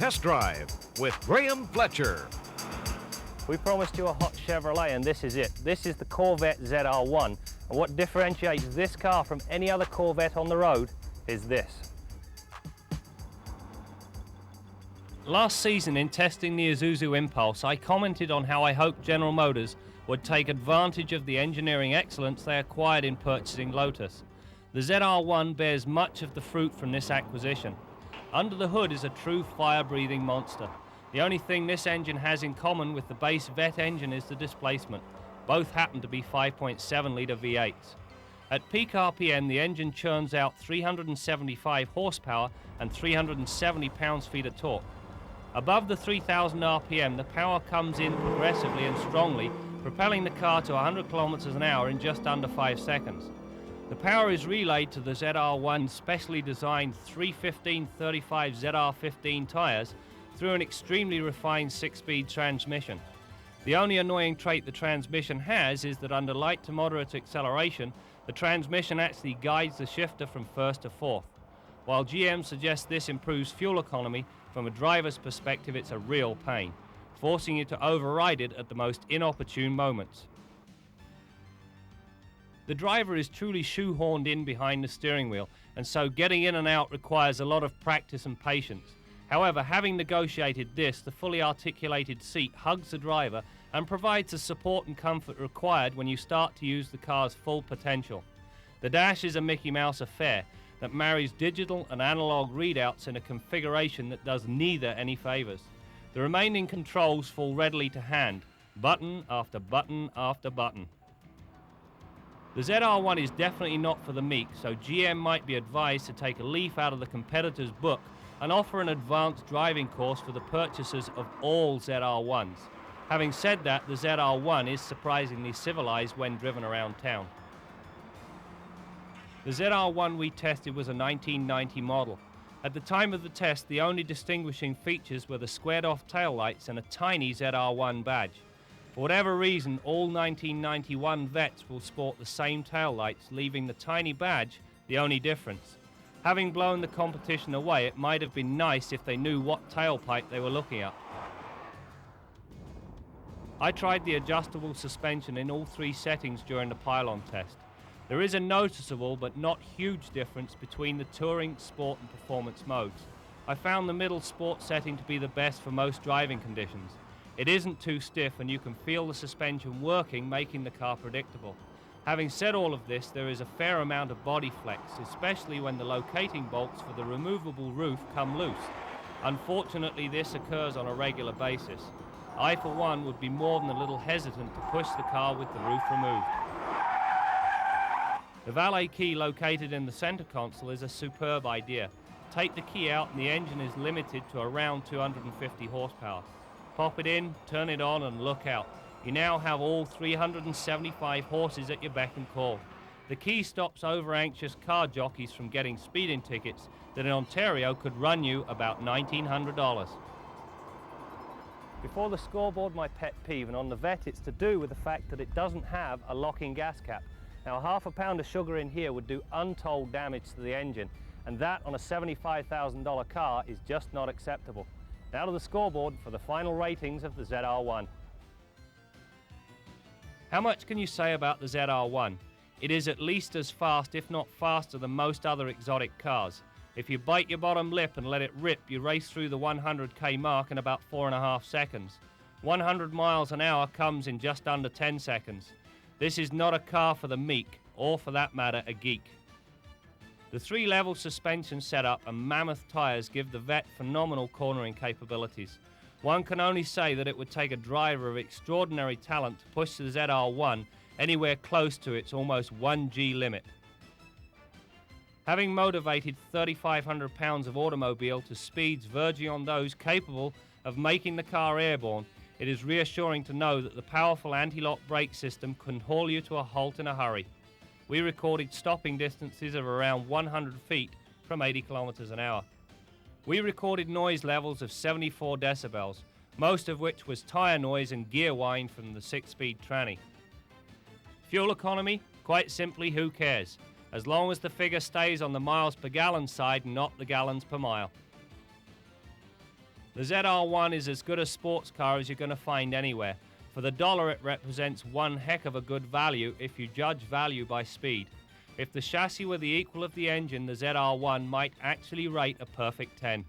Test Drive with Graham Fletcher. We promised you a hot Chevrolet, and this is it. This is the Corvette Zr1, and what differentiates this car from any other Corvette on the road is this. Last season, in testing the Isuzu Impulse, I commented on how I hoped General Motors would take advantage of the engineering excellence they acquired in purchasing Lotus. The Zr1 bears much of the fruit from this acquisition. Under the hood is a true fire-breathing monster. The only thing this engine has in common with the base Vette engine is the displacement. Both happen to be 5.7-litre V8s. At peak RPM, the engine churns out 375 horsepower and 370 pounds-feet of torque. Above the 3,000 RPM, the power comes in progressively and strongly, propelling the car to 100 kilometers an hour in just under 5 seconds. The power is relayed to the Zr1's specially designed 315/35 ZR15 tires through an extremely refined 6-speed transmission. The only annoying trait the transmission has is that under light to moderate acceleration, the transmission actually guides the shifter from first to fourth. While GM suggests this improves fuel economy, from a driver's perspective it's a real pain, forcing you to override it at the most inopportune moments. The driver is truly shoehorned in behind the steering wheel, and so getting in and out requires a lot of practice and patience. However, having negotiated this, the fully articulated seat hugs the driver and provides the support and comfort required when you start to use the car's full potential. The dash is a Mickey Mouse affair that marries digital and analog readouts in a configuration that does neither any favors. The remaining controls fall readily to hand, button after button after button. The Zr1 is definitely not for the meek, so GM might be advised to take a leaf out of the competitor's book and offer an advanced driving course for the purchasers of all Zr1s. Having said that, the Zr1 is surprisingly civilized when driven around town. The Zr1 we tested was a 1990 model. At the time of the test, the only distinguishing features were the squared-off taillights and a tiny Zr1 badge. For whatever reason, all 1991 Vettes will sport the same taillights, leaving the tiny badge the only difference. Having blown the competition away, it might have been nice if they knew what tailpipe they were looking at. I tried the adjustable suspension in all 3 settings during the pylon test. There is a noticeable but not huge difference between the touring, sport and performance modes. I found the middle sport setting to be the best for most driving conditions. It isn't too stiff and you can feel the suspension working, making the car predictable. Having said all of this, there is a fair amount of body flex, especially when the locating bolts for the removable roof come loose. Unfortunately, this occurs on a regular basis. I, for one, would be more than a little hesitant to push the car with the roof removed. The Valet Key located in the center console is a superb idea. Take the key out and the engine is limited to around 250 horsepower. Pop it in, turn it on and look out. You now have all 375 horses at your beck and call. The key stops over-anxious car jockeys from getting speeding tickets that in Ontario could run you about $1,900. Before the scoreboard, my pet peeve, and on the Vette it's to do with the fact that it doesn't have a locking gas cap. Now, half a pound of sugar in here would do untold damage to the engine, and that on a $75,000 car is just not acceptable. Now to the scoreboard for the final ratings of the Zr1. How much can you say about the Zr1? It is at least as fast, if not faster, than most other exotic cars. If you bite your bottom lip and let it rip, you race through the 100k mark in about 4.5 seconds. 100 miles an hour comes in just under 10 seconds. This is not a car for the meek, or for that matter, a geek. The 3-level suspension setup and mammoth tires give the Vette phenomenal cornering capabilities. One can only say that it would take a driver of extraordinary talent to push the Zr1 anywhere close to its almost 1G limit. Having motivated 3,500 pounds of automobile to speeds verging on those capable of making the car airborne, it is reassuring to know that the powerful anti-lock brake system can haul you to a halt in a hurry. We recorded stopping distances of around 100 feet from 80 kilometers an hour. We recorded noise levels of 74 decibels, most of which was tire noise and gear whine from the 6-speed tranny. Fuel economy? Quite simply, who cares? As long as the figure stays on the miles per gallon side and not the gallons per mile. The ZR1 is as good a sports car as you're going to find anywhere. For the dollar, it represents one heck of a good value if you judge value by speed. If the chassis were the equal of the engine, the ZR1 might actually rate a perfect 10.